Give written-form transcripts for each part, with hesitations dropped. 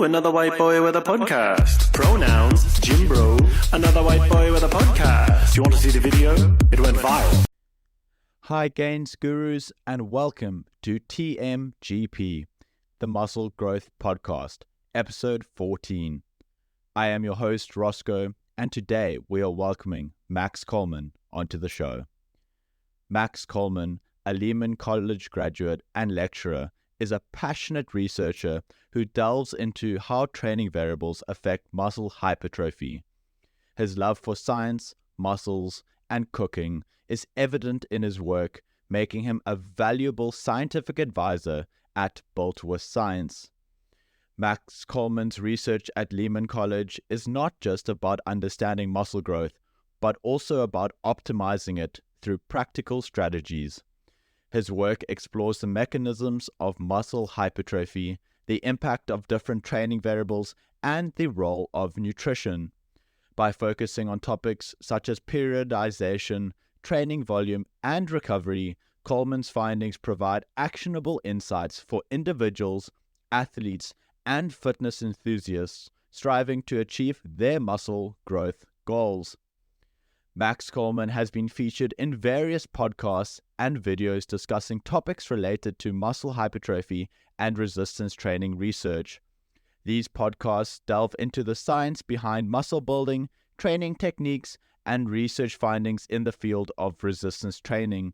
Ooh, another white boy with a podcast. Pronouns, Jim Bro. Another white boy with a podcast. You want to see the video? It went viral. Hi Gains Gurus and welcome to TMGP, the Muscle Growth Podcast, episode 14. I am your host Roscoe, and today we are welcoming Max Coleman onto the show. Max Coleman, a Lehman College graduate and lecturer, is a passionate researcher who delves into how training variables affect muscle hypertrophy. His love for science, muscles, and cooking is evident in his work, making him a valuable scientific advisor at Built with Science. Max Coleman's research at Lehman College is not just about understanding muscle growth, but also about optimizing it through practical strategies. His work explores the mechanisms of muscle hypertrophy, the impact of different training variables, and the role of nutrition. By focusing on topics such as periodization, training volume, and recovery, Coleman's findings provide actionable insights for individuals, athletes, and fitness enthusiasts striving to achieve their muscle growth goals. Max Coleman has been featured in various podcasts and videos discussing topics related to muscle hypertrophy and resistance training research. These podcasts delve into the science behind muscle building, training techniques, and research findings in the field of resistance training.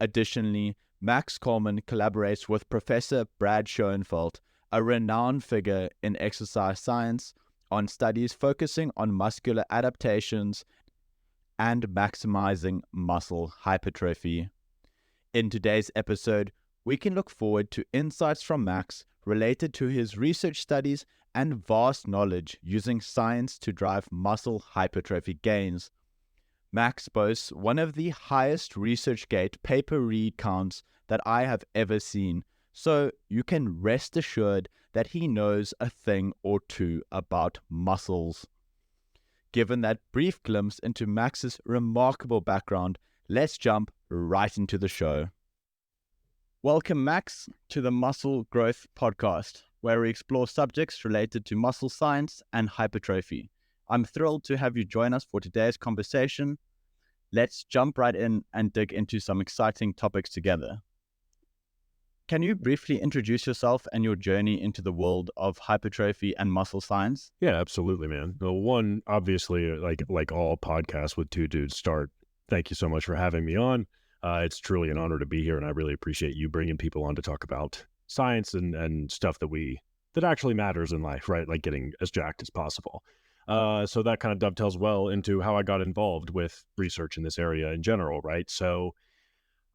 Additionally, Max Coleman collaborates with Professor Brad Schoenfeld, a renowned figure in exercise science, on studies focusing on muscular adaptations and maximizing muscle hypertrophy. In today's episode, we can look forward to insights from Max related to his research studies and vast knowledge using science to drive muscle hypertrophy gains. Max boasts one of the highest ResearchGate paper read counts that I have ever seen, so you can rest assured that he knows a thing or two about muscles. Given that brief glimpse into Max's remarkable background, let's jump right into the show. Welcome, Max, to the Muscle Growth Podcast, where we explore subjects related to muscle science and hypertrophy. I'm thrilled to have you join us for today's conversation. Let's jump right in and dig into some exciting topics together. Can you briefly introduce yourself and your journey into the world of hypertrophy and muscle science? Yeah, absolutely, man. Well, one, obviously, like all podcasts with two dudes start, thank you so much for having me on. It's truly an honor to be here, and I really appreciate you bringing people on to talk about science and stuff that actually matters in life, right? Like getting as jacked as possible. So that kind of dovetails well into how I got involved with research in this area in general, right? So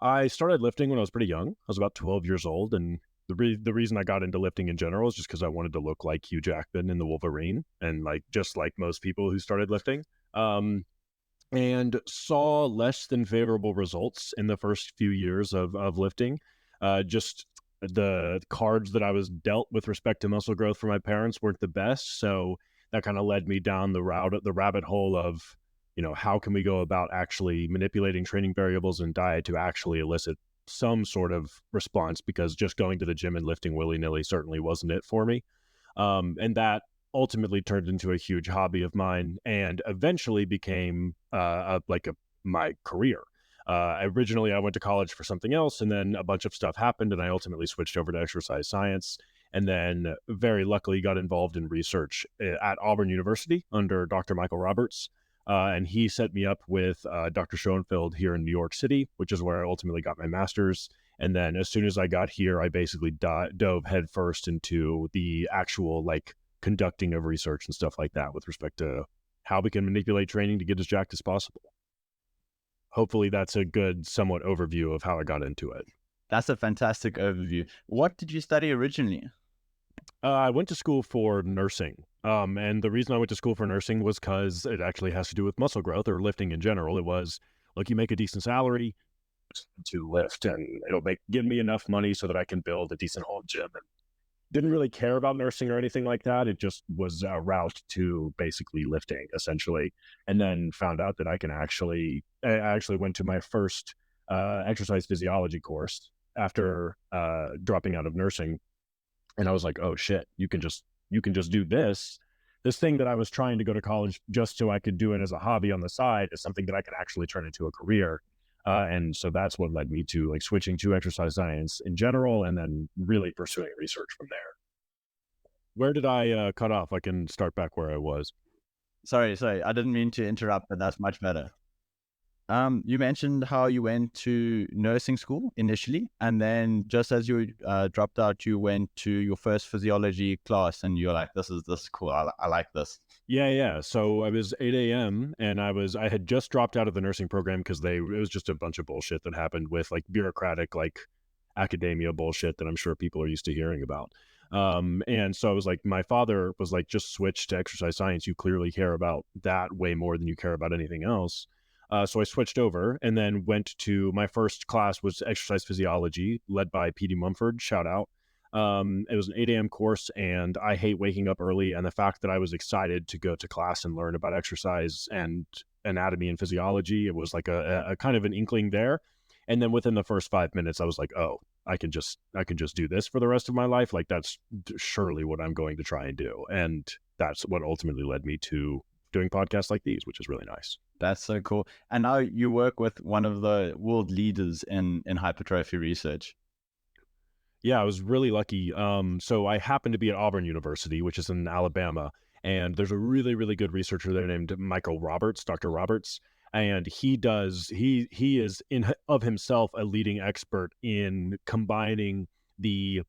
I started lifting when I was pretty young. I was about 12 years old, and the reason I got into lifting in general is just because I wanted to look like Hugh Jackman in the Wolverine, and just like most people who started lifting, and saw less than favorable results in the first few years of lifting. Just the cards that I was dealt with respect to muscle growth from my parents weren't the best, so that kind of led me down the rabbit hole of, how can we go about actually manipulating training variables and diet to actually elicit some sort of response, because just going to the gym and lifting willy-nilly certainly wasn't it for me. And that ultimately turned into a huge hobby of mine and eventually became my career. Originally, I went to college for something else, and then a bunch of stuff happened, and I ultimately switched over to exercise science, and then very luckily got involved in research at Auburn University under Dr. Michael Roberts. And he set me up with Dr. Schoenfeld here in New York City, which is where I ultimately got my master's. And then as soon as I got here, I basically dove headfirst into the actual conducting of research and stuff like that with respect to how we can manipulate training to get as jacked as possible. Hopefully that's a good, somewhat overview of how I got into it. That's a fantastic overview. What did you study originally? I went to school for nursing. And the reason I went to school for nursing was because it actually has to do with muscle growth or lifting in general. It was, look, you make a decent salary to lift, and it'll give me enough money so that I can build a decent home gym. And didn't really care about nursing or anything like that. It just was a route to basically lifting, essentially. And then found out that I actually went to my first exercise physiology course after dropping out of nursing. And I was like, oh shit, you can just you can just do this thing that I was trying to go to college just so I could do it as a hobby on the side is something that I could actually turn into a career. And so that's what led me to like switching to exercise science in general and then really pursuing research from there. Where did I cut off? I can start back where I was. Sorry, I didn't mean to interrupt, but that's much better. You mentioned how you went to nursing school initially, and then just as you dropped out, you went to your first physiology class, and you're like, "This is cool. I like this." Yeah. So I was 8 a.m. and I had just dropped out of the nursing program because it was just a bunch of bullshit that happened with like bureaucratic, like academia bullshit that I'm sure people are used to hearing about. And so I was like, my father was like, just switch to exercise science. You clearly care about that way more than you care about anything else. So I switched over and then went to my first class was exercise physiology led by PD Mumford. Shout out. It was an 8 a.m. course and I hate waking up early. And the fact that I was excited to go to class and learn about exercise and anatomy and physiology, it was like a kind of an inkling there. And then within the first 5 minutes, I was like, oh, I can just do this for the rest of my life. Like that's surely what I'm going to try and do. And that's what ultimately led me to doing podcasts like these, which is really nice. That's so cool. And now you work with one of the world leaders in hypertrophy research. Yeah, I was really lucky. So I happened to be at Auburn University, which is in Alabama, and there's a really, really good researcher there named Michael Roberts, Dr. Roberts, and he is in of himself a leading expert in combining the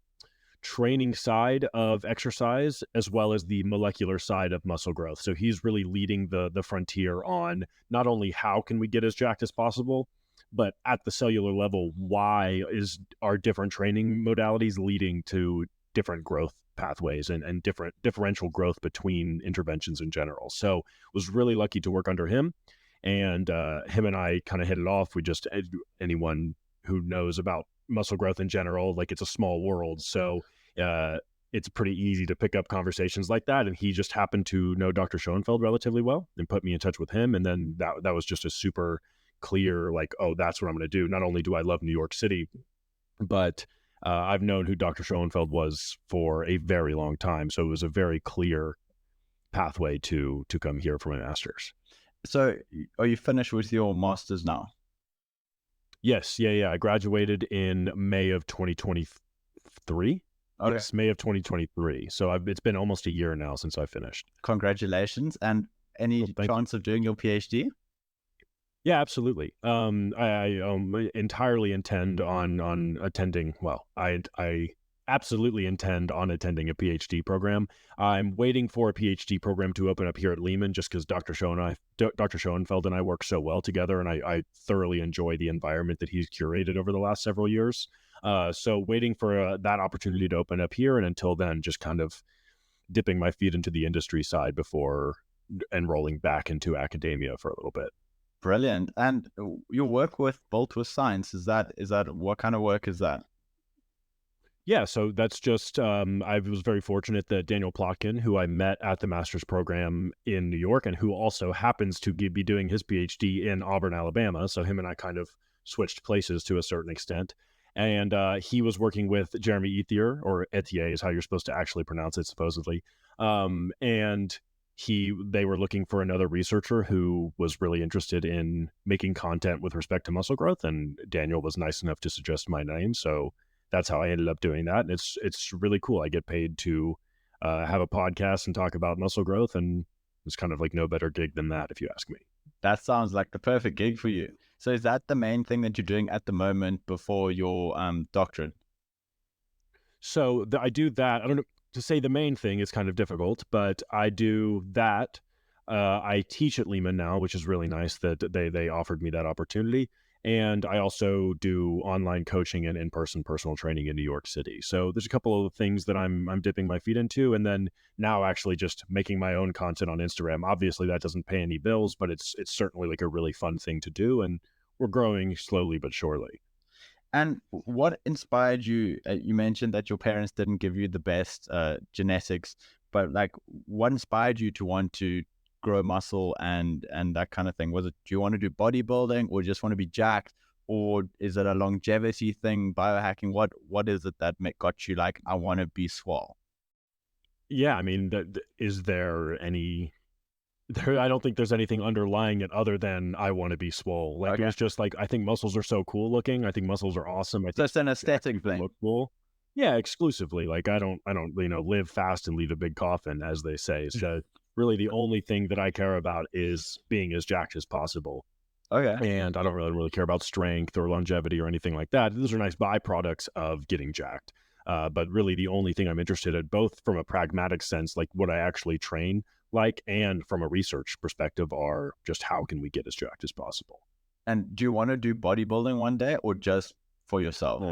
training side of exercise as well as the molecular side of muscle growth. So he's really leading the frontier on not only how can we get as jacked as possible, but at the cellular level, why are different training modalities leading to different growth pathways and different differential growth between interventions in general. So was really lucky to work under him, and him and I kind of hit it off. We just anyone who knows about muscle growth in general, like it's a small world. So it's pretty easy to pick up conversations like that. And he just happened to know Dr. Schoenfeld relatively well and put me in touch with him. And then that was just a super clear, like, oh, that's what I'm going to do. Not only do I love New York City, but I've known who Dr. Schoenfeld was for a very long time. So it was a very clear pathway to come here for my master's. So are you finished with your master's now? Yes. Yeah. I graduated in May of 2023. Okay. Yes, May of 2023. So it's been almost a year now since I finished. Congratulations. And any chance of doing your PhD? Yeah, absolutely. I entirely intend on attending. Well, I absolutely intend on attending a PhD program. I'm waiting for a PhD program to open up here at Lehman, just because Dr. Schoenfeld and I work so well together, and I thoroughly enjoy the environment that he's curated over the last several years. So waiting for that opportunity to open up here, and until then, just kind of dipping my feet into the industry side before enrolling back into academia for a little bit. Brilliant. And your work with Bolt with Science, is that what kind of work is that? Yeah, so that's just, I was very fortunate that Daniel Plotkin, who I met at the master's program in New York and who also happens to be doing his PhD in Auburn, Alabama. So him and I kind of switched places to a certain extent. And he was working with Jeremy Ethier, or Etier is how you're supposed to actually pronounce it, supposedly. And they were looking for another researcher who was really interested in making content with respect to muscle growth, and Daniel was nice enough to suggest my name, so that's how I ended up doing that. And it's really cool. I get paid to have a podcast and talk about muscle growth, and it's kind of like no better gig than that, if you ask me. That sounds like the perfect gig for you. So is that the main thing that you're doing at the moment before your doctorate? So I do that. I don't know. To say the main thing is kind of difficult, but I do that. I teach at Lehman now, which is really nice that they offered me that opportunity. And I also do online coaching and in-person personal training in New York City. So there's a couple of things that I'm dipping my feet into, and then now actually just making my own content on Instagram. Obviously, that doesn't pay any bills, but it's certainly like a really fun thing to do, and we're growing slowly but surely. And what inspired you? You mentioned that your parents didn't give you the best genetics, but like, what inspired you to want to grow muscle and that kind of thing? Was it, do you want to do bodybuilding, or just want to be jacked, or is it a longevity thing, biohacking? What is it that got you like, I want to be swole? yeah, I mean, is there any? I don't think there's anything underlying it other than I want to be swole. Like it Okay. was just like I think muscles are so cool looking. I think muscles are awesome. I So think it's an they aesthetic actually thing. look cool. Yeah, exclusively. Like I don't live fast and leave a big coffin, as they say. So really, the only thing that I care about is being as jacked as possible. Okay. And I don't really care about strength or longevity or anything like that. Those are nice byproducts of getting jacked. But really, the only thing I'm interested in, both from a pragmatic sense, like what I actually train like, and from a research perspective, are just how can we get as jacked as possible. And do you want to do bodybuilding one day or just for yourself?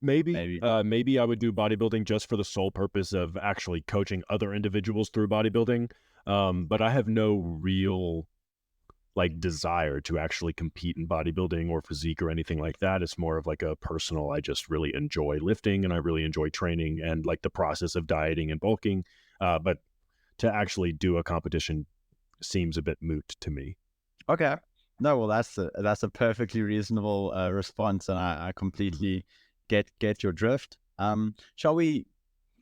Maybe, Maybe. maybe I would do bodybuilding just for the sole purpose of actually coaching other individuals through bodybuilding. But I have no real like desire to actually compete in bodybuilding or physique or anything like that. It's more of like a personal, I just really enjoy lifting and I really enjoy training and like the process of dieting and bulking. But to actually do a competition seems a bit moot to me. Okay. No, well, that's a perfectly reasonable response, and I completely get your drift. Shall we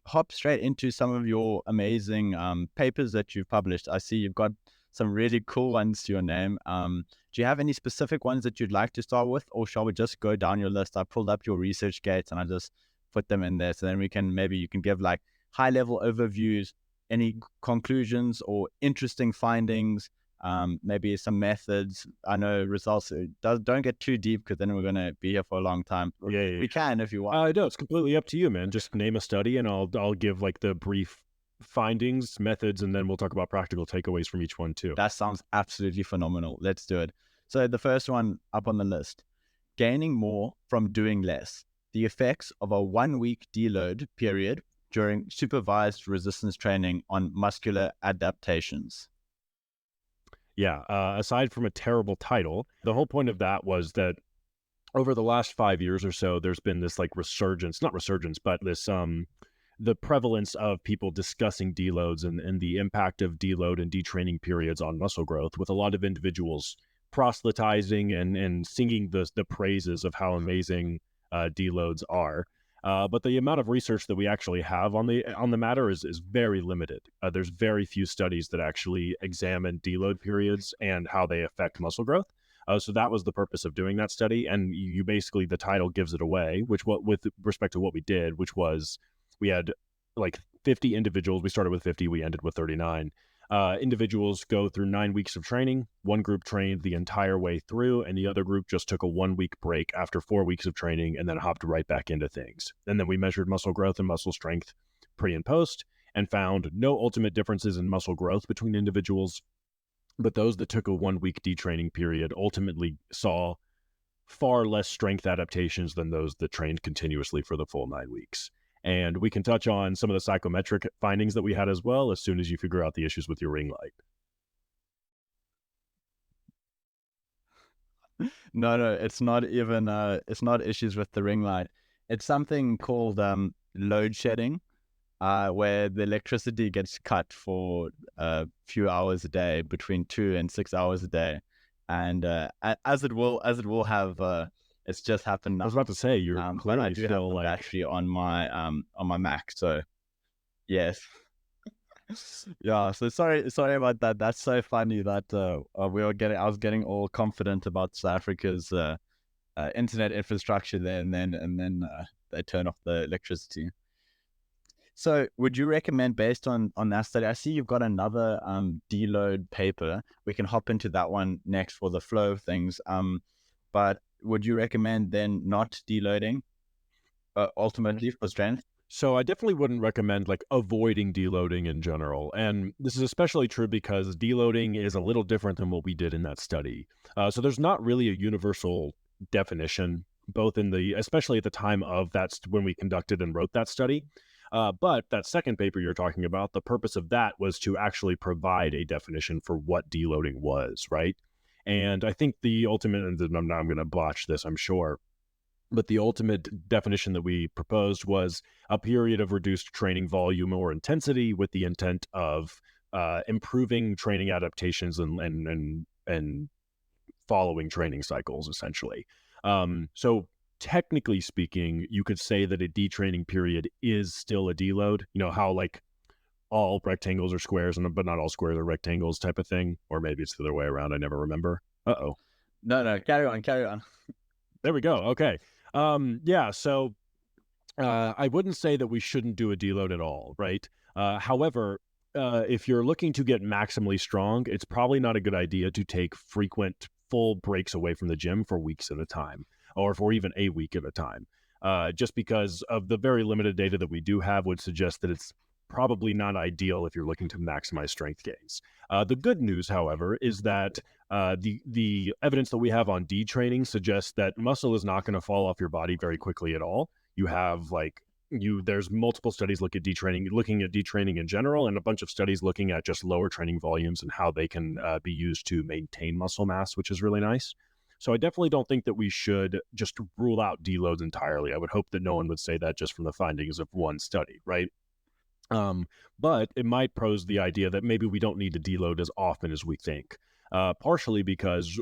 hop straight into some of your amazing papers that you've published? I see you've got some really cool ones to your name. Do you have any specific ones that you'd like to start with, or shall we just go down your list? I pulled up your research gates and I just put them in there, so then you can give like high level overviews, any conclusions or interesting findings, maybe some methods. I know results don't get too deep because then we're going to be here for a long time. Yeah. We can if you want. No, it's completely up to you, man. Just name a study and I'll give like the brief findings, methods, and then we'll talk about practical takeaways from each one too. That sounds absolutely phenomenal. Let's do it. So the first one up on the list, gaining more from doing less. The effects of a 1 week deload period during supervised resistance training on muscular adaptations. Yeah. Aside from a terrible title, the whole point of that was that over the last 5 years or so, there's been this like not resurgence, but this the prevalence of people discussing deloads and the impact of deload and detraining periods on muscle growth, with a lot of individuals proselytizing and singing the praises of how amazing deloads are. But the amount of research that we actually have on the matter is very limited. There's very few studies that actually examine deload periods and how they affect muscle growth. So that was the purpose of doing that study, and you basically, the title gives it away. With respect to what we did, which was we had like 50 individuals. We started with 50, we ended with 39. Individuals go through 9 weeks of training. One group trained the entire way through, and the other group just took a 1 week break after 4 weeks of training and then hopped right back into things. And then we measured muscle growth and muscle strength pre and post and found no ultimate differences in muscle growth between individuals. But those that took a 1 week detraining period ultimately saw far less strength adaptations than those that trained continuously for the full 9 weeks. And we can touch on some of the psychometric findings that we had as well as soon as you figure out the issues with your ring light. No, it's not even it's not issues with the ring light. It's something called load shedding, where the electricity gets cut for a few hours a day, between 2 and 6 hours a day, and as it will have. It's just happened now. I was about to say you're but I clearly do have still the like battery on my Mac, so yes. Yeah, so sorry about that. That's so funny that I was getting all confident about South Africa's internet infrastructure there, and then they turn off the electricity. So would you recommend, based on that study, I see you've got another deload paper. We can hop into that one next for the flow of things. But would you recommend then not deloading ultimately for strength? So I definitely wouldn't recommend like avoiding deloading in general. And this is especially true because deloading is a little different than what we did in that study. So there's not really a universal definition, especially at the time of when we conducted and wrote that study. But that second paper you're talking about, the purpose of that was to actually provide a definition for what deloading was, right? And I think the ultimate, and I'm going to botch this, I'm sure, but the ultimate definition that we proposed was a period of reduced training volume or intensity with the intent of improving training adaptations and following training cycles, essentially. So technically speaking, you could say that a detraining period is still a deload. You know how like all rectangles are squares, but not all squares are rectangles type of thing. Or maybe it's the other way around. I never remember. Uh-oh. No, carry on. There we go. Okay. Yeah, so I wouldn't say that we shouldn't do a deload at all, right? However, if you're looking to get maximally strong, it's probably not a good idea to take frequent full breaks away from the gym for weeks at a time, or for even a week at a time. Just because of the very limited data that we do have would suggest that it's probably not ideal if you're looking to maximize strength gains. The good news, however, is that the evidence that we have on detraining suggests that muscle is not going to fall off your body very quickly at all. You have there's multiple studies looking at detraining in general, and a bunch of studies looking at just lower training volumes and how they can be used to maintain muscle mass, which is really nice. So I definitely don't think that we should just rule out deloads entirely. I would hope that no one would say that just from the findings of one study, right? But it might pose the idea that maybe we don't need to deload as often as we think, partially because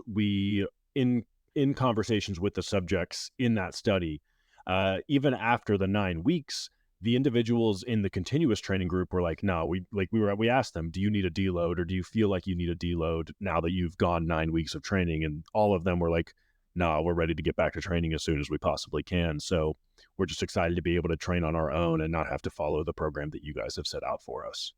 in conversations with the subjects in that study, even after the 9 weeks, the individuals in the continuous training group were like, no, we asked them, do you need a deload, or do you feel like you need a deload now that you've gone 9 weeks of training? And all of them were like, no, we're ready to get back to training as soon as we possibly can. So we're just excited to be able to train on our own and not have to follow the program that you guys have set out for us.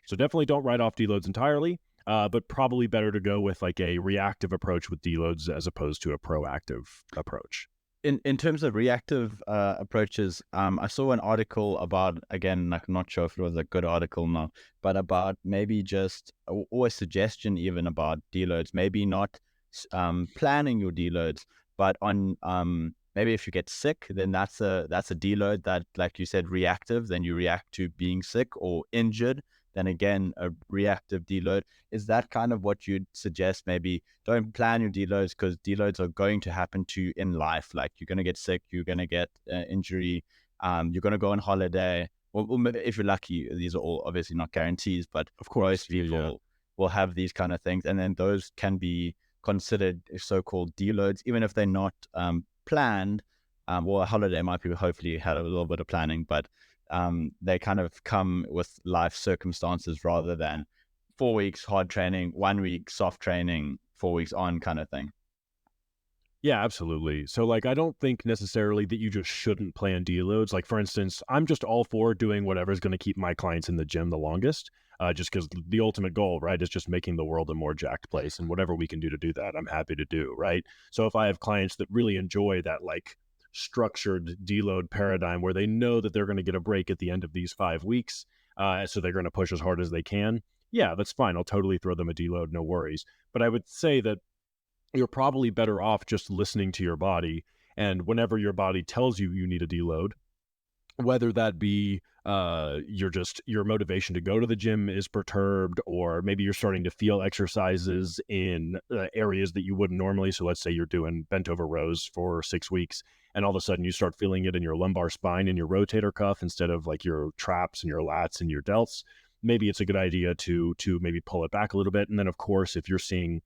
So definitely don't write off deloads entirely, but probably better to go with like a reactive approach with deloads as opposed to a proactive approach. In terms of reactive approaches, I saw an article about, again, like, I'm not sure if it was a good article now, but about maybe just, or a suggestion even about deloads, maybe not planning your deloads, but on maybe if you get sick, then that's a deload that, like you said, reactive, then you react to being sick or injured. Then again, a reactive deload. Is that kind of what you'd suggest? Maybe don't plan your deloads, because deloads are going to happen to you in life. Like, you're going to get sick, you're going to get injury, you're going to go on holiday. Or if you're lucky, these are all obviously not guarantees, but Of course, most people will have these kind of things. And then those can be considered so-called deloads, even if they're not planned. Well, a holiday might be, hopefully you had a little bit of planning, but they kind of come with life circumstances rather than 4 weeks hard training, 1 week soft training, 4 weeks on kind of thing. Yeah, absolutely. So like, I don't think necessarily that you just shouldn't plan deloads. Like, for instance, I'm just all for doing whatever's going to keep my clients in the gym the longest, just because the ultimate goal, right, is just making the world a more jacked place, and whatever we can do to do that, I'm happy to do, right? So if I have clients that really enjoy that, like, structured deload paradigm where they know that they're going to get a break at the end of these 5 weeks, so they're going to push as hard as they can, yeah, that's fine. I'll totally throw them a deload, no worries. But I would say that you're probably better off just listening to your body, and whenever your body tells you you need a deload, whether that be your motivation to go to the gym is perturbed, or maybe you're starting to feel exercises in areas that you wouldn't normally. So let's say you're doing bent over rows for 6 weeks, and all of a sudden you start feeling it in your lumbar spine and your rotator cuff instead of like your traps and your lats and your delts. Maybe it's a good idea to maybe pull it back a little bit. And then, of course, if you're seeing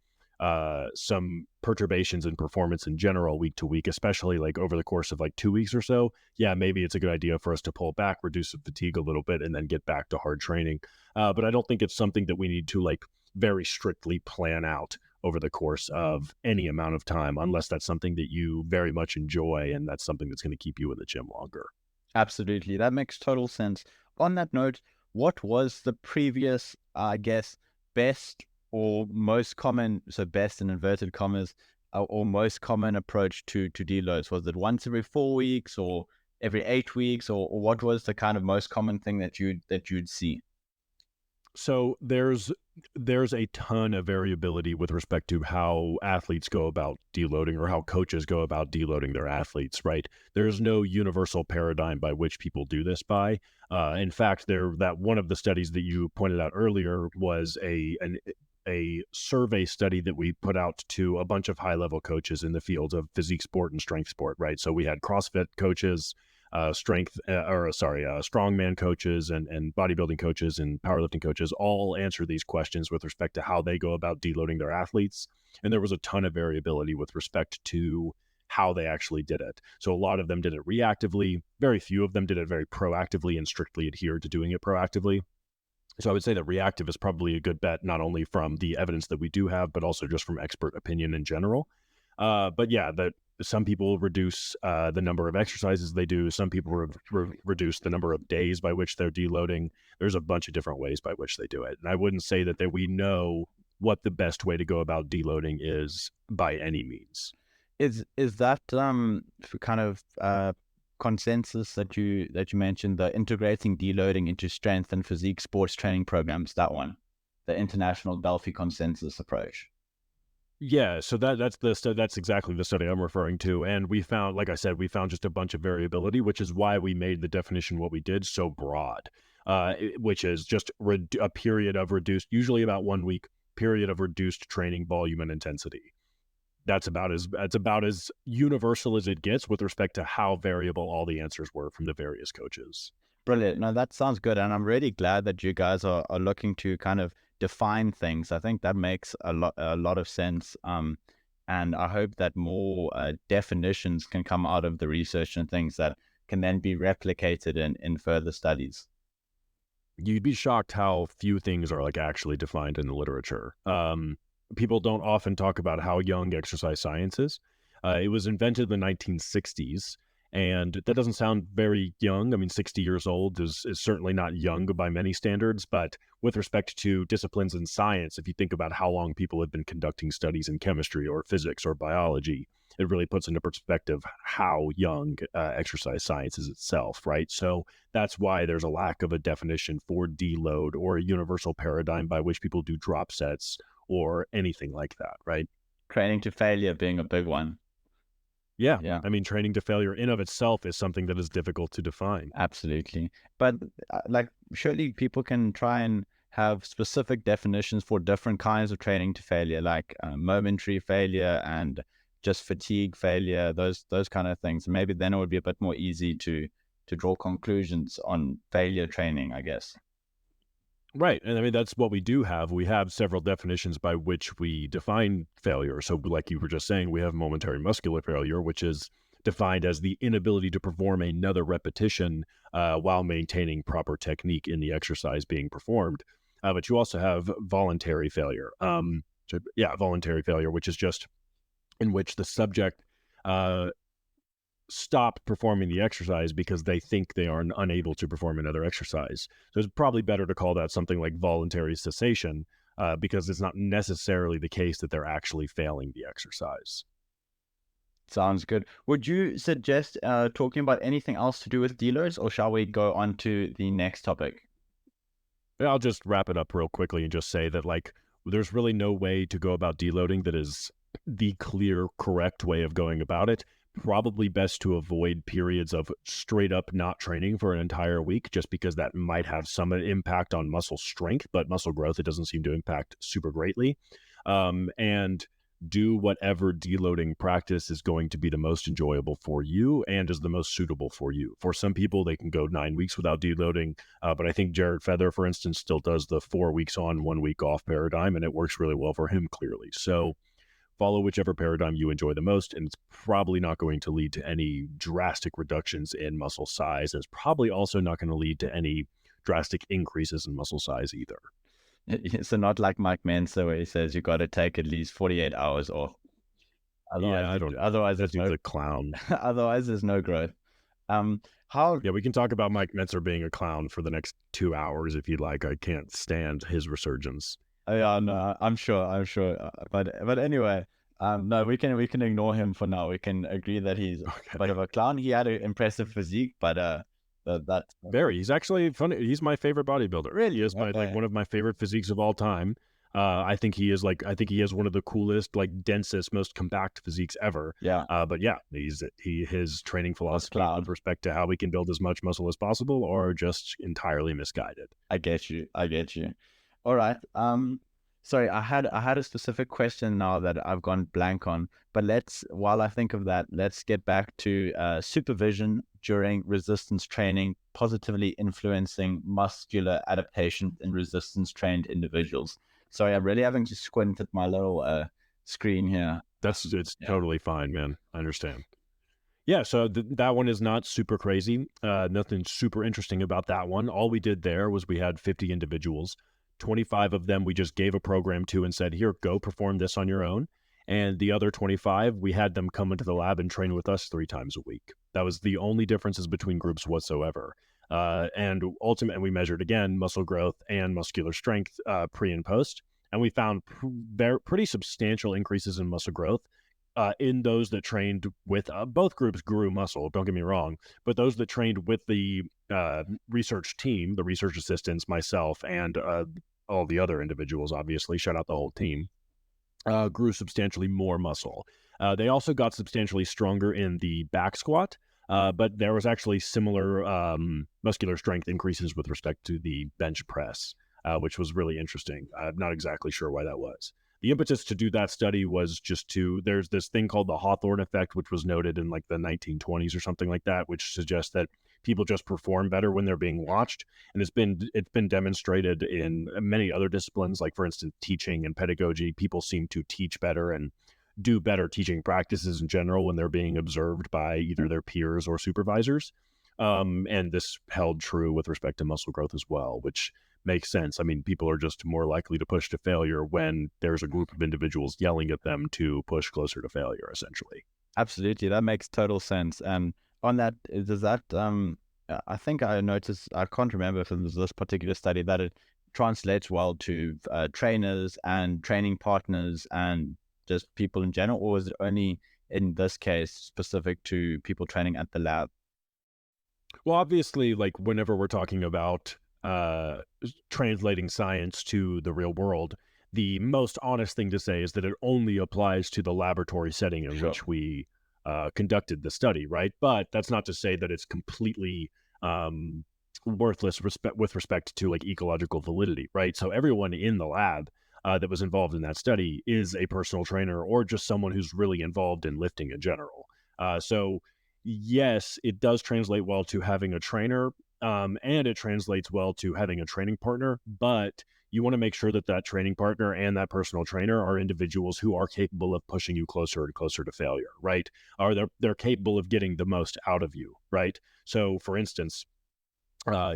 some perturbations in performance in general week to week, especially like over the course of like 2 weeks or so, yeah, maybe it's a good idea for us to pull back, reduce the fatigue a little bit, and then get back to hard training. But I don't think it's something that we need to like very strictly plan out over the course of any amount of time, unless that's something that you very much enjoy and that's something that's going to keep you in the gym longer. Absolutely. That makes total sense. On that note, what was the previous, I guess, best or most common, so best in inverted commas, or most common approach to deloads? Was it once every 4 weeks or every 8 weeks, or what was the kind of most common thing that you'd see? So there's a ton of variability with respect to how athletes go about deloading, or how coaches go about deloading their athletes, right? There's no universal paradigm by which people do this by. In fact, that one of the studies that you pointed out earlier was a survey study that we put out to a bunch of high-level coaches in the fields of physique sport and strength sport, right? So we had CrossFit coaches, strongman coaches, and bodybuilding coaches and powerlifting coaches all answer these questions with respect to how they go about deloading their athletes. And there was a ton of variability with respect to how they actually did it. So a lot of them did it reactively. Very few of them did it very proactively and strictly adhered to doing it proactively. So I would say that reactive is probably a good bet, not only from the evidence that we do have, but also just from expert opinion in general. But yeah, that some people reduce the number of exercises they do. Some people reduce the number of days by which they're deloading. There's a bunch of different ways by which they do it. And I wouldn't say that we know what the best way to go about deloading is by any means. Is that kind of consensus that you mentioned, the integrating deloading into strength and physique sports training programs, that one, the international Delphi consensus approach? Yeah, so that's exactly the study I'm referring to, and we found, like I said, we found just a bunch of variability, which is why we made the definition what we did so broad, which is just a period of reduced, usually about 1 week period of reduced training volume and intensity. That's about as universal as it gets with respect to how variable all the answers were from the various coaches. Brilliant. No, that sounds good. And I'm really glad that you guys are looking to kind of define things. I think that makes a lot of sense. And I hope that more definitions can come out of the research and things that can then be replicated in further studies. You'd be shocked how few things are like actually defined in the literature. People don't often talk about how young exercise science is. It was invented in the 1960s, and that doesn't sound very young. I mean, 60 years old is certainly not young by many standards, but with respect to disciplines in science, if you think about how long people have been conducting studies in chemistry or physics or biology, it really puts into perspective how young exercise science is itself, right? So that's why there's a lack of a definition for deload or a universal paradigm by which people do drop sets or anything like that, right? Training to failure being a big one. Yeah. Yeah. I mean, training to failure in of itself is something that is difficult to define. Absolutely. But like, surely people can try and have specific definitions for different kinds of training to failure, like momentary failure and just fatigue failure, those kind of things. Maybe then it would be a bit more easy to draw conclusions on failure training, I guess. Right. And I mean, that's what we do have. We have several definitions by which we define failure. So, like you were just saying, we have momentary muscular failure, which is defined as the inability to perform another repetition while maintaining proper technique in the exercise being performed. But you also have voluntary failure. Voluntary failure, which is just in which the subject stop performing the exercise because they think they are unable to perform another exercise. So it's probably better to call that something like voluntary cessation because it's not necessarily the case that they're actually failing the exercise. Sounds good. Would you suggest talking about anything else to do with deloads, or shall we go on to the next topic? I'll just wrap it up real quickly and just say that, like, there's really no way to go about deloading that is the clear, correct way of going about it. Probably best to avoid periods of straight up not training for an entire week, just because that might have some impact on muscle strength, but muscle growth, it doesn't seem to impact super greatly. And do whatever deloading practice is going to be the most enjoyable for you and is the most suitable for you. For some people, they can go 9 weeks without deloading, but I think Jared Feather, for instance, still does the 4 weeks on, 1 week off paradigm, and it works really well for him, clearly. So follow whichever paradigm you enjoy the most, and it's probably not going to lead to any drastic reductions in muscle size. It's probably also not going to lead to any drastic increases in muscle size either. So not like Mike Mensa, where he says you got to take at least 48 hours off. Otherwise, otherwise that's a clown. Otherwise, there's no growth. Yeah, we can talk about Mike Mensa being a clown for the next 2 hours if you'd like. I can't stand his resurgence. Oh, yeah, no, I'm sure. But anyway, no, we can ignore him for now. We can agree that he's a bit of a clown. He had an impressive physique, but he's actually funny. He's my favorite bodybuilder. Really? He is one of my favorite physiques of all time. I think he has one of the coolest, like, densest, most compact physiques ever. Yeah. But yeah, his training philosophy with respect to how we can build as much muscle as possible are just entirely misguided. I get you. All right. Sorry, I had a specific question now that I've gone blank on, but while I think of that, let's get back to supervision during resistance training positively influencing muscular adaptation in resistance trained individuals. Sorry, I'm really having to squint at my little screen here. It's totally fine, man. I understand. Yeah, so that one is not super crazy. Nothing super interesting about that one. All we did there was we had 50 individuals. 25 of them we just gave a program to and said, here, go perform this on your own. And the other 25, we had them come into the lab and train with us 3 times a week. That was the only differences between groups whatsoever. And ultimately, we measured again muscle growth and muscular strength pre and post. And we found pretty substantial increases in muscle growth in those that trained with both groups grew muscle, don't get me wrong, but those that trained with the research team, the research assistants, myself, and all the other individuals, obviously, shout out the whole team, grew substantially more muscle. They also got substantially stronger in the back squat, but there was actually similar muscular strength increases with respect to the bench press, which was really interesting. I'm not exactly sure why that was. The impetus to do that study was there's this thing called the Hawthorne effect, which was noted in like the 1920s or something like that, which suggests that people just perform better when they're being watched. And it's been demonstrated in many other disciplines, like for instance, teaching and pedagogy. People seem to teach better and do better teaching practices in general when they're being observed by either their peers or supervisors. And this held true with respect to muscle growth as well, which makes sense. I mean, people are just more likely to push to failure when there's a group of individuals yelling at them to push closer to failure, essentially. Absolutely, that makes total sense. And on that, does that I think I noticed, I can't remember if it was this particular study, that it translates well to trainers and training partners and just people in general, or is it only in this case specific to people training at the lab? Well, obviously, like whenever we're talking about translating science to the real world, the most honest thing to say is that it only applies to the laboratory setting in which we conducted the study, right? But that's not to say that it's completely worthless with respect to like ecological validity, right? So everyone in the lab that was involved in that study is a personal trainer or just someone who's really involved in lifting in general. So yes, it does translate well to having a trainer, and it translates well to having a training partner, but you want to make sure that that training partner and that personal trainer are individuals who are capable of pushing you closer and closer to failure, right? Or they're capable of getting the most out of you, right? So, for instance,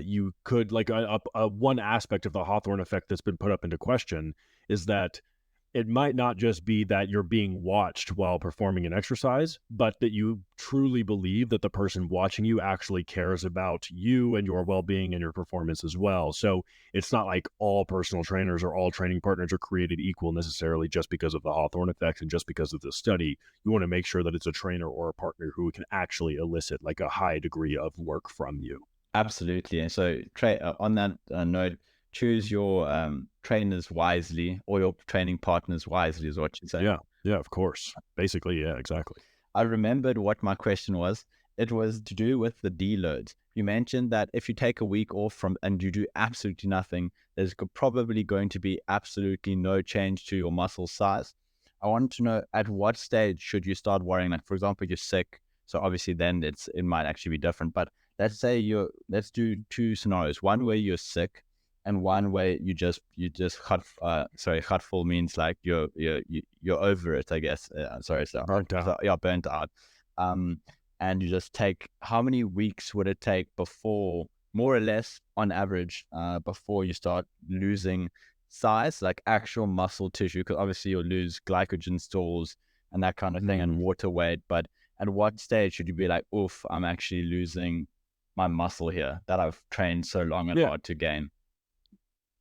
you could like one aspect of the Hawthorne effect that's been put up into question is that it might not just be that you're being watched while performing an exercise, but that you truly believe that the person watching you actually cares about you and your well-being and your performance as well. So it's not like all personal trainers or all training partners are created equal necessarily just because of the Hawthorne effect and just because of the study. You want to make sure that it's a trainer or a partner who can actually elicit like a high degree of work from you. Absolutely. And so on that note, choose your trainers wisely, or your training partners wisely, is what you say. Yeah, of course. Basically, yeah, exactly. I remembered what my question was. It was to do with the deloads. You mentioned that if you take a week off from and you do absolutely nothing, there's probably going to be absolutely no change to your muscle size. I want to know, at what stage should you start worrying? Like, for example, you're sick, so obviously then it might actually be different. But let's do two scenarios. One where you're sick, and one way you just hurtful means like you're over it, I guess. Burnt out. Burnt out. And you just take, how many weeks would it take before, more or less on average, before you start losing size, like actual muscle tissue? Because obviously you'll lose glycogen stores and that kind of thing, and water weight. But at what stage should you be like, oof, I'm actually losing my muscle here that I've trained so long and hard to gain?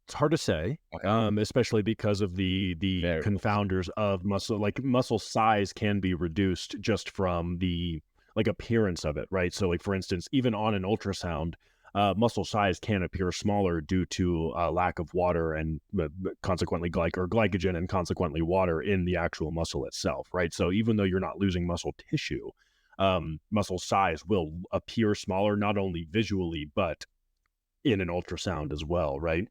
It's hard to say, especially because of the confounders of muscle. Like muscle size can be reduced just from the like appearance of it, right? So like for instance, even on an ultrasound, muscle size can appear smaller due to lack of water and consequently glycogen and consequently water in the actual muscle itself, right? So even though you're not losing muscle tissue, muscle size will appear smaller, not only visually, but in an ultrasound as well, right?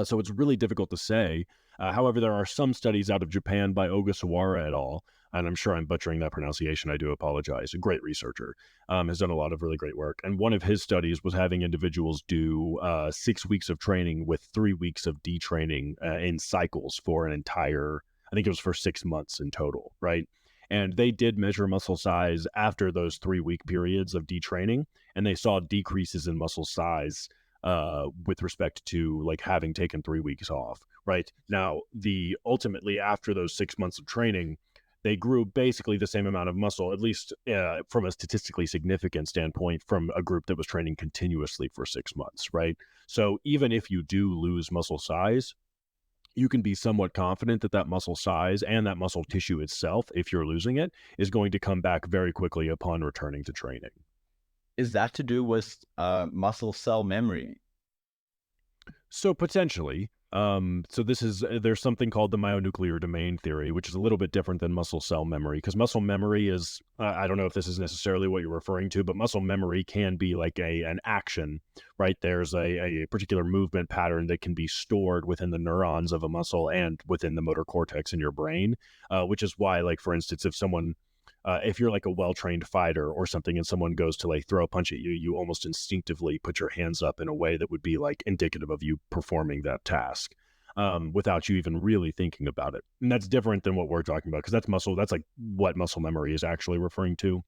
So it's really difficult to say. However, there are some studies out of Japan by Ogasawara et al., and I'm sure I'm butchering that pronunciation. I do apologize. A great researcher, has done a lot of really great work. And one of his studies was having individuals do 6 weeks of training with 3 weeks of detraining in cycles for an entire, I think it was for 6 months in total, right? And they did measure muscle size after those 3-week periods of detraining, and they saw decreases in muscle size with respect to like having taken 3 weeks off. Right now, ultimately after those 6 months of training, they grew basically the same amount of muscle, at least from a statistically significant standpoint, from a group that was training continuously for 6 months. Right. So even if you do lose muscle size, you can be somewhat confident that that muscle size and that muscle tissue itself, if you're losing it, is going to come back very quickly upon returning to training. Is that to do with muscle cell memory? So potentially. There's something called the myonuclear domain theory, which is a little bit different than muscle cell memory, because muscle memory is, I don't know if this is necessarily what you're referring to, but muscle memory can be like an action, right? There's a particular movement pattern that can be stored within the neurons of a muscle and within the motor cortex in your brain, which is why, like, for instance, if you're like a well-trained fighter or something and someone goes to like throw a punch at you, you almost instinctively put your hands up in a way that would be like indicative of you performing that task without you even really thinking about it. And that's different than what we're talking about, because that's muscle. That's like what muscle memory is actually referring to.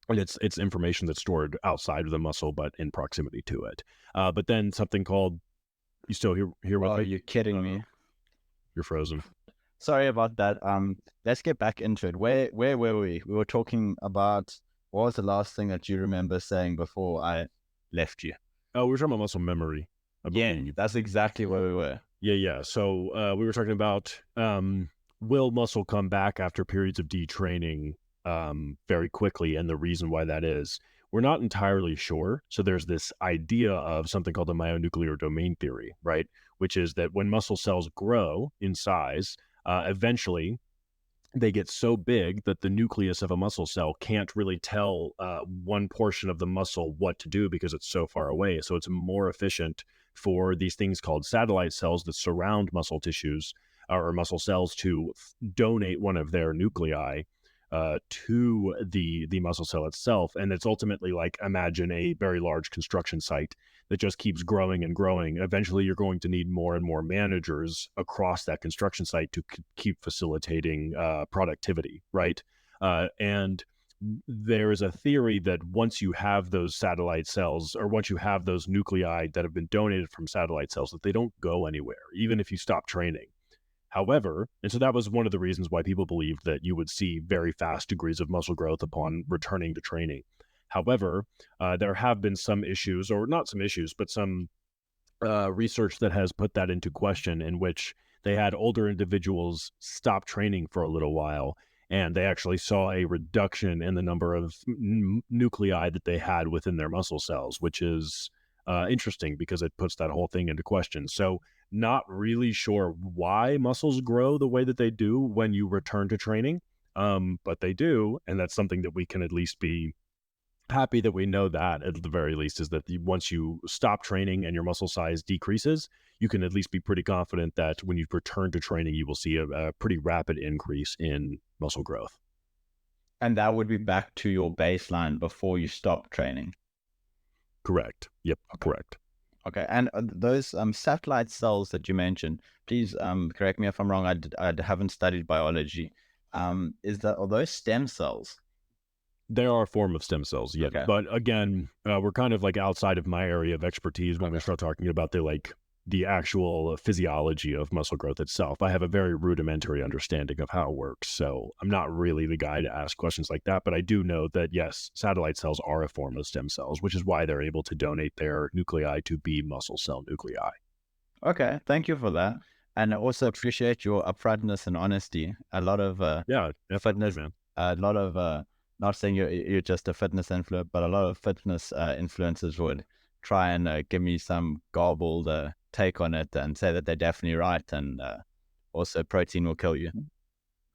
And it's information that's stored outside of the muscle, but in proximity to it. But then something called, you still here with Oh, me? you're kidding me. You're frozen. Sorry about that. Let's get back into it. Where were we? We were talking about, what was the last thing that you remember saying before I left you? Oh, we were talking about muscle memory. Yeah, that's exactly where we were. Yeah. So we were talking about will muscle come back after periods of detraining very quickly, and the reason why that is, we're not entirely sure. So there's this idea of something called the myonuclear domain theory, right? Which is that when muscle cells grow in size, eventually they get so big that the nucleus of a muscle cell can't really tell one portion of the muscle what to do because it's so far away. So it's more efficient for these things called satellite cells that surround muscle tissues or muscle cells to donate one of their nuclei to the muscle cell itself. And it's ultimately like, imagine a very large construction site that just keeps growing and growing. Eventually, you're going to need more and more managers across that construction site to keep facilitating productivity, right? And there is a theory that once you have those satellite cells, or once you have those nuclei that have been donated from satellite cells, that they don't go anywhere, even if you stop training. However, and so that was one of the reasons why people believed that you would see very fast degrees of muscle growth upon returning to training. However, there have been some issues, or not some issues, but some research that has put that into question, in which they had older individuals stop training for a little while, and they actually saw a reduction in the number of nuclei that they had within their muscle cells, which is interesting because it puts that whole thing into question. So not really sure why muscles grow the way that they do when you return to training, but they do, and that's something that we can at least be happy that we know that, at the very least, is that once you stop training and your muscle size decreases, you can at least be pretty confident that when you return to training, you will see a pretty rapid increase in muscle growth. And that would be back to your baseline before you stop training. Correct. Yep. Okay. Correct. Okay. And those satellite cells that you mentioned, please correct me if I'm wrong. I haven't studied biology. Are those stem cells? They are a form of stem cells, yeah. Okay. But again, we're kind of like outside of my area of expertise when we start talking about the actual physiology of muscle growth itself. I have a very rudimentary understanding of how it works, so I'm not really the guy to ask questions like that. But I do know that, yes, satellite cells are a form of stem cells, which is why they're able to donate their nuclei to be muscle cell nuclei. Okay, thank you for that. And I also appreciate your upfrontness and honesty. A lot of fitness, man. A lot of not saying you're just a fitness influencer, but a lot of fitness influencers would try and give me some garbled take on it and say that they're definitely right, and also protein will kill you.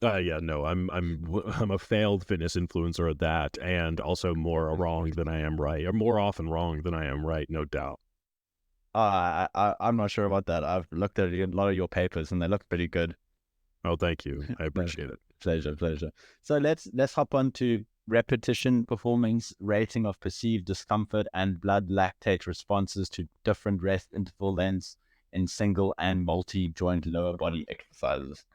No, I'm a failed fitness influencer at that, and also more wrong than I am right, or more often wrong than I am right, no doubt. I'm not sure about that. I've looked at a lot of your papers and they look pretty good. Oh, thank you. I appreciate it. Pleasure. So let's hop on to repetition performance rating of perceived discomfort and blood lactate responses to different rest interval lengths in single and multi-joint lower body exercises.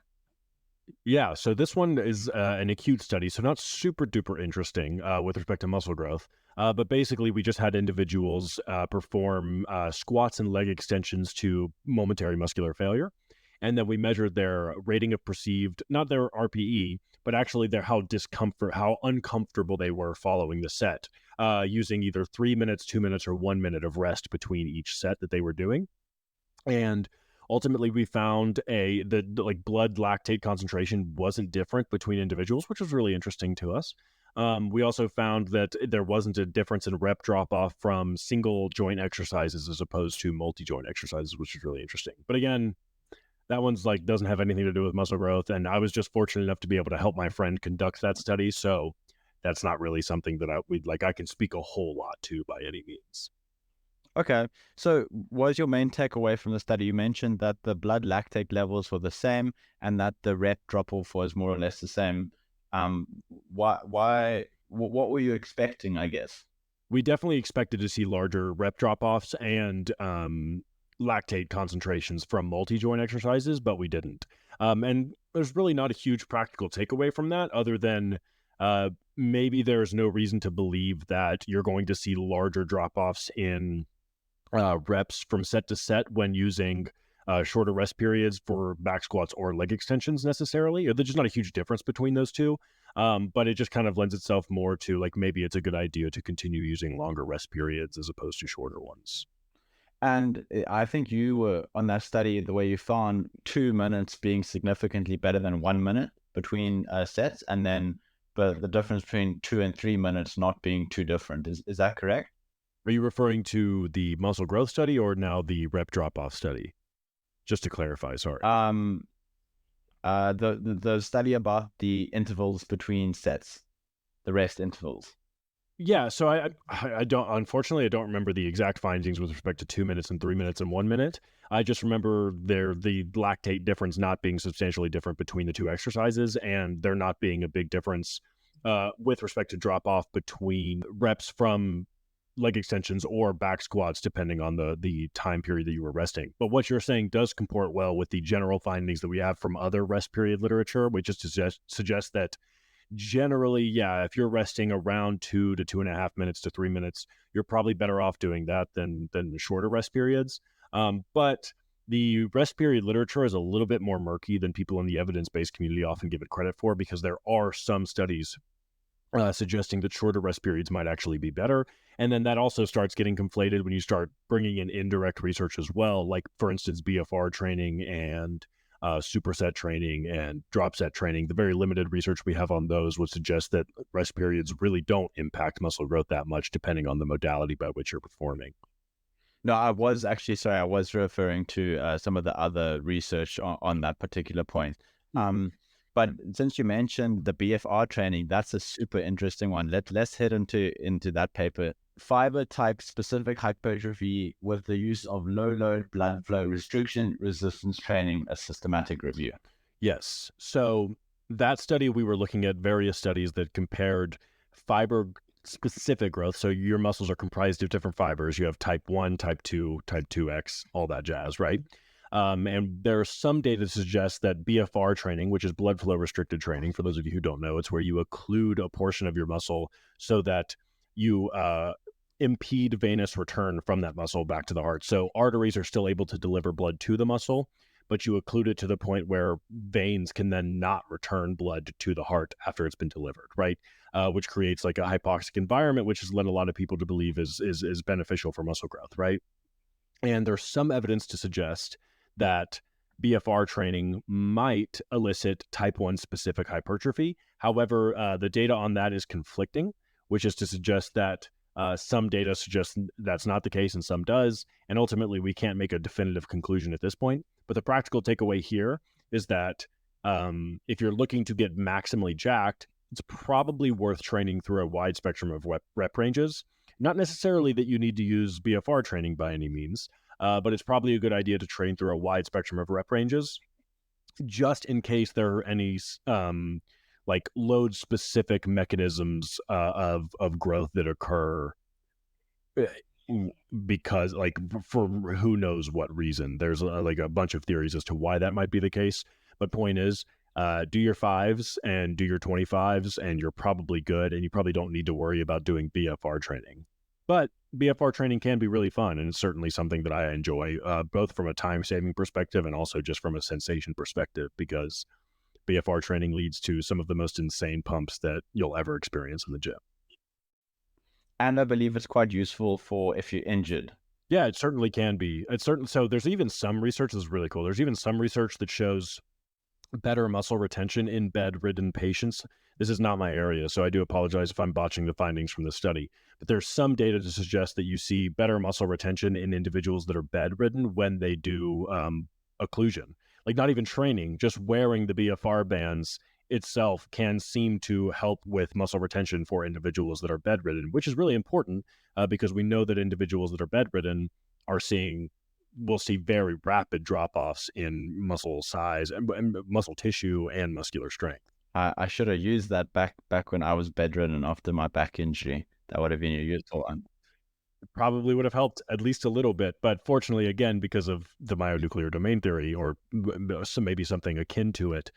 Yeah, so this one is an acute study, so not super duper interesting with respect to muscle growth. But basically, we just had individuals perform squats and leg extensions to momentary muscular failure. And then we measured their rating of perceived, not their RPE, but actually their how uncomfortable they were following the set, using either 3 minutes, 2 minutes, or 1 minute of rest between each set that they were doing. And ultimately, we found the like blood lactate concentration wasn't different between individuals, which was really interesting to us. We also found that there wasn't a difference in rep drop off from single joint exercises as opposed to multi joint exercises, which is really interesting. But again, that one's like doesn't have anything to do with muscle growth. And I was just fortunate enough to be able to help my friend conduct that study. So that's not really something that I can speak a whole lot to by any means. Okay, so what was your main takeaway from the study? You mentioned that the blood lactate levels were the same and that the rep drop-off was more or less the same. What were you expecting, I guess? We definitely expected to see larger rep drop-offs and lactate concentrations from multi-joint exercises, but we didn't. And there's really not a huge practical takeaway from that other than maybe there's no reason to believe that you're going to see larger drop-offs in reps from set to set when using shorter rest periods for back squats or leg extensions necessarily. There's just not a huge difference between those two. But it just kind of lends itself more to like maybe it's a good idea to continue using longer rest periods as opposed to shorter ones. And I think you were on that study, the way you found 2 minutes being significantly better than 1 minute between sets, and then the difference between 2 and 3 minutes not being too different. Is that correct? Are you referring to the muscle growth study or now the rep drop-off study? Just to clarify, sorry. The study about the intervals between sets, the rest intervals. Yeah, so I don't, unfortunately I don't remember the exact findings with respect to 2 minutes and 3 minutes and 1 minute. I just remember the lactate difference not being substantially different between the two exercises, and there not being a big difference with respect to drop off between reps from leg extensions or back squats, depending on the time period that you were resting. But what you're saying does comport well with the general findings that we have from other rest period literature, which just suggests that generally, yeah, if you're resting around 2 to 2.5 minutes to 3 minutes, you're probably better off doing that than the shorter rest periods. But the rest period literature is a little bit more murky than people in the evidence-based community often give it credit for, because there are some studies suggesting that shorter rest periods might actually be better. And then that also starts getting conflated when you start bringing in indirect research as well, like, for instance, BFR training and superset training and drop set training. The very limited research we have on those would suggest that rest periods really don't impact muscle growth that much, depending on the modality by which you're performing. No, I was actually, sorry, I was referring to some of the other research on that particular point. But since you mentioned the BFR training, that's a super interesting one. Let's head into that paper. Fiber type specific hypertrophy with the use of low load blood flow restriction resistance training, a systematic review. Yes. So that study, we were looking at various studies that compared fiber specific growth. So your muscles are comprised of different fibers. You have type 1, type 2, type 2X, all that jazz, right? And there's some data to suggest that BFR training, which is blood flow restricted training, for those of you who don't know, it's where you occlude a portion of your muscle so that you impede venous return from that muscle back to the heart. So arteries are still able to deliver blood to the muscle, but you occlude it to the point where veins can then not return blood to the heart after it's been delivered, right? Which creates like a hypoxic environment, which has led a lot of people to believe is beneficial for muscle growth, right? And there's some evidence to suggest that BFR training might elicit type 1 specific hypertrophy. However, the data on that is conflicting, which is to suggest that some data suggests that's not the case and some does. And ultimately, we can't make a definitive conclusion at this point. But the practical takeaway here is that if you're looking to get maximally jacked, it's probably worth training through a wide spectrum of rep ranges. Not necessarily that you need to use BFR training by any means, but it's probably a good idea to train through a wide spectrum of rep ranges, just in case there are any like load specific mechanisms of growth that occur because, like, for who knows what reason. There's like a bunch of theories as to why that might be the case. But point is, Do your 5s and do your 25s, and you're probably good, and you probably don't need to worry about doing BFR training. But BFR training can be really fun, and it's certainly something that I enjoy, both from a time-saving perspective and also just from a sensation perspective, because BFR training leads to some of the most insane pumps that you'll ever experience in the gym. And I believe it's quite useful for if you're injured. Yeah, it certainly can be. So there's even some research, this is really cool. There's even some research that shows better muscle retention in bedridden patients. This is not my area, so I do apologize if I'm botching the findings from the study. But there's some data to suggest that you see better muscle retention in individuals that are bedridden when they do occlusion. Like not even training, just wearing the BFR bands itself can seem to help with muscle retention for individuals that are bedridden, which is really important because we know that individuals that are bedridden will see very rapid drop-offs in muscle size and muscle tissue and muscular strength. I should have used that back when I was bedridden after my back injury. That would have been a useful one. It probably would have helped at least a little bit, but fortunately, again, because of the myonuclear domain theory, or maybe something akin to it,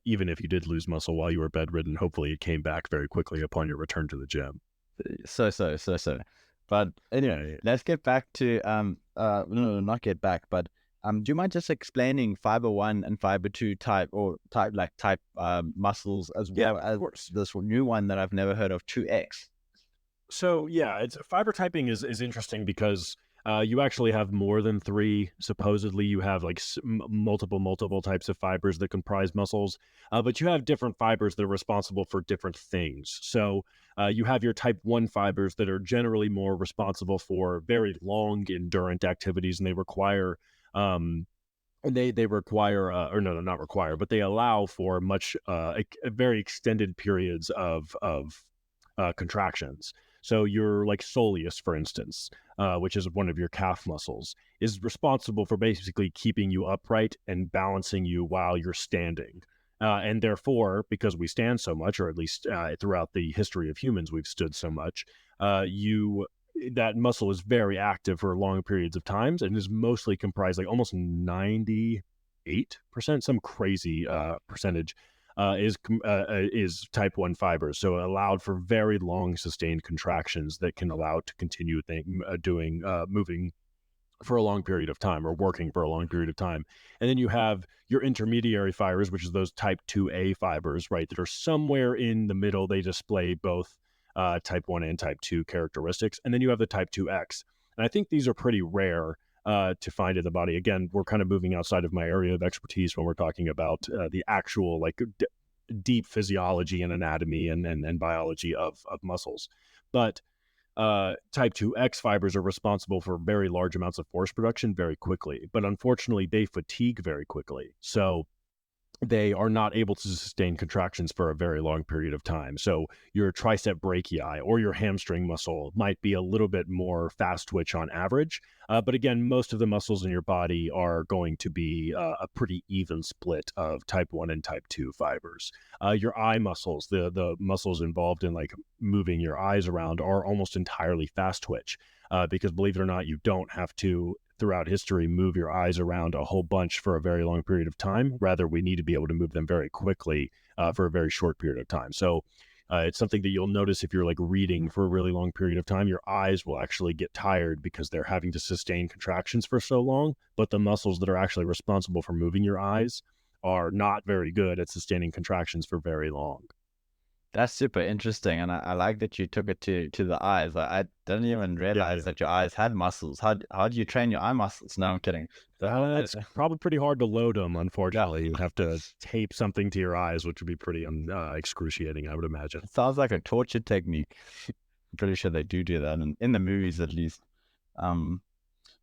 even if you did lose muscle while you were bedridden, hopefully it came back very quickly upon your return to the gym. So. But anyway, let's get back to no, not get back, but do you mind just explaining fiber 1 and fiber 2 type muscles as well as this new one that I've never heard of, 2X? So yeah, fiber typing is interesting because you actually have more than 3. Supposedly, you have like multiple types of fibers that comprise muscles, but you have different fibers that are responsible for different things. So you have your type 1 fibers that are generally more responsible for very long endurance activities, and they require they require or no, not require, but they allow for much very extended periods of contractions. So your like soleus, for instance, which is one of your calf muscles, is responsible for basically keeping you upright and balancing you while you're standing. And therefore, because we stand so much, or at least throughout the history of humans, we've stood so much, that muscle is very active for long periods of times and is mostly comprised, like almost 98%, some crazy percentage, is type 1 fibers. So it allowed for very long sustained contractions that can allow it to continue moving for a long period of time, or working for a long period of time. And then you have your intermediary fibers, which is those type 2A fibers, right, that are somewhere in the middle. They display both type 1 and type 2 characteristics. And then you have the type 2X. And I think these are pretty rare to find in the body. Again, we're kind of moving outside of my area of expertise when we're talking about the actual deep physiology and anatomy and biology of muscles. But type 2X fibers are responsible for very large amounts of force production very quickly, but unfortunately they fatigue very quickly. So they are not able to sustain contractions for a very long period of time. So your tricep brachii or your hamstring muscle might be a little bit more fast twitch on average. But again, most of the muscles in your body are going to be a pretty even split of type 1 and type 2 fibers. Your eye muscles, the muscles involved in like moving your eyes around, are almost entirely fast twitch. Because believe it or not, you don't have to, throughout history, move your eyes around a whole bunch for a very long period of time. Rather, we need to be able to move them very quickly for a very short period of time. So it's something that you'll notice if you're like reading for a really long period of time. Your eyes will actually get tired because they're having to sustain contractions for so long, but the muscles that are actually responsible for moving your eyes are not very good at sustaining contractions for very long. That's super interesting, and I like that you took it to the eyes. I didn't even realize that your eyes had muscles. How do you train your eye muscles? No, I'm kidding. It's probably pretty hard to load them, unfortunately. You'd have to tape something to your eyes, which would be pretty excruciating, I would imagine. It sounds like a torture technique. I'm pretty sure they do that, in the movies at least.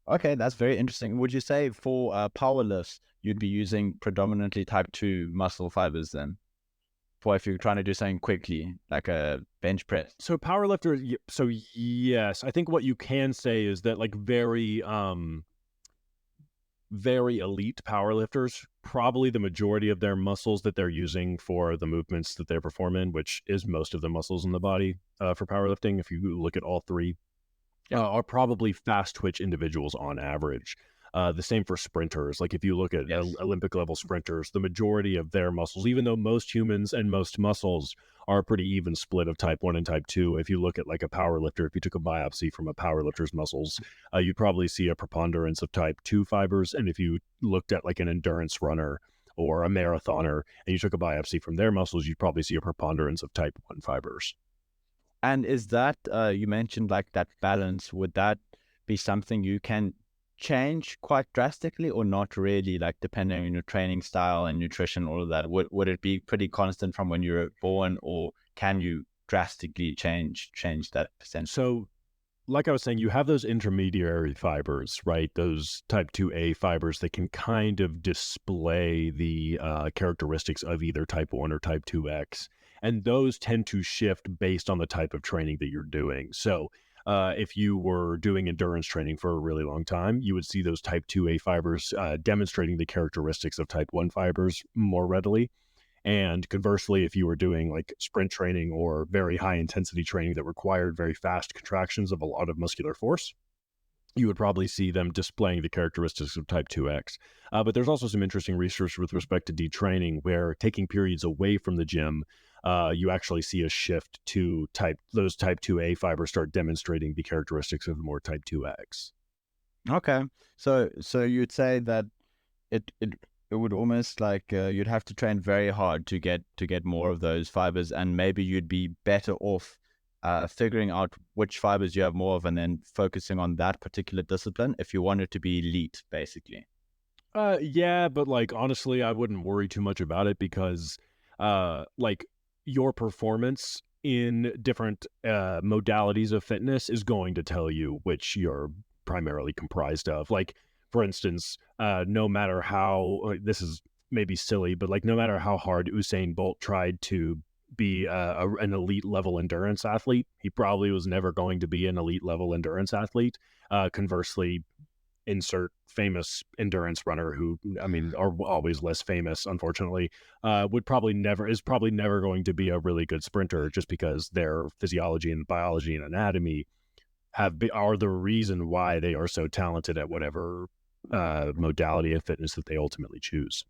Okay, that's very interesting. Would you say for power lifts, you'd be using predominantly type 2 muscle fibers then? For if you're trying to do something quickly, like a bench press. So powerlifter, so yes, I think what you can say is that like very elite powerlifters, probably the majority of their muscles that they're using for the movements that they perform in, which is most of the muscles in the body for powerlifting, if you look at all three, are probably fast twitch individuals on average. The same for sprinters. Like if you look at Olympic level sprinters, the majority of their muscles, even though most humans and most muscles are a pretty even split of type 1 and type 2. If you look at like a power lifter, if you took a biopsy from a power lifter's muscles, you'd probably see a preponderance of type 2 fibers. And if you looked at like an endurance runner or a marathoner and you took a biopsy from their muscles, you'd probably see a preponderance of type 1 fibers. And is that, you mentioned like that balance, would that be something you can change quite drastically or not really, like depending on your training style and nutrition, all of that? Would it be pretty constant from when you were born, or can you drastically change that percentage? So like I was saying, you have those intermediary fibers, right? Those type 2A fibers that can kind of display the characteristics of either type 1 or type 2X. And those tend to shift based on the type of training that you're doing. So if you were doing endurance training for a really long time, you would see those type 2A fibers demonstrating the characteristics of type 1 fibers more readily. And conversely, if you were doing like sprint training or very high intensity training that required very fast contractions of a lot of muscular force, you would probably see them displaying the characteristics of type 2X. But there's also some interesting research with respect to detraining, where taking periods away from the gym, you actually see a shift to those type 2A fibers start demonstrating the characteristics of more type 2X. Okay. So you'd say that it would almost like you'd have to train very hard to get more of those fibers, and maybe you'd be better off figuring out which fibers you have more of and then focusing on that particular discipline if you wanted to be elite, basically. Yeah, but like honestly, I wouldn't worry too much about it because like your performance in different modalities of fitness is going to tell you which you're primarily comprised of. Like for instance, no matter how this is maybe silly, but like no matter how hard Usain Bolt tried to be an elite level endurance athlete, he probably was never going to be an elite level endurance athlete. Conversely, insert famous endurance runner who, I mean, are always less famous, unfortunately, is probably never going to be a really good sprinter, just because their physiology and biology and anatomy are the reason why they are so talented at whatever modality of fitness that they ultimately choose.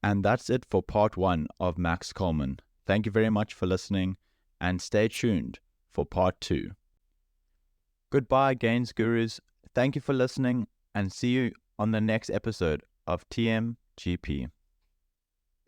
And that's it for part 1 of Max Coleman. Thank you very much for listening, and stay tuned for part 2. Goodbye, Gains Gurus. Thank you for listening, and see you on the next episode of TMGP.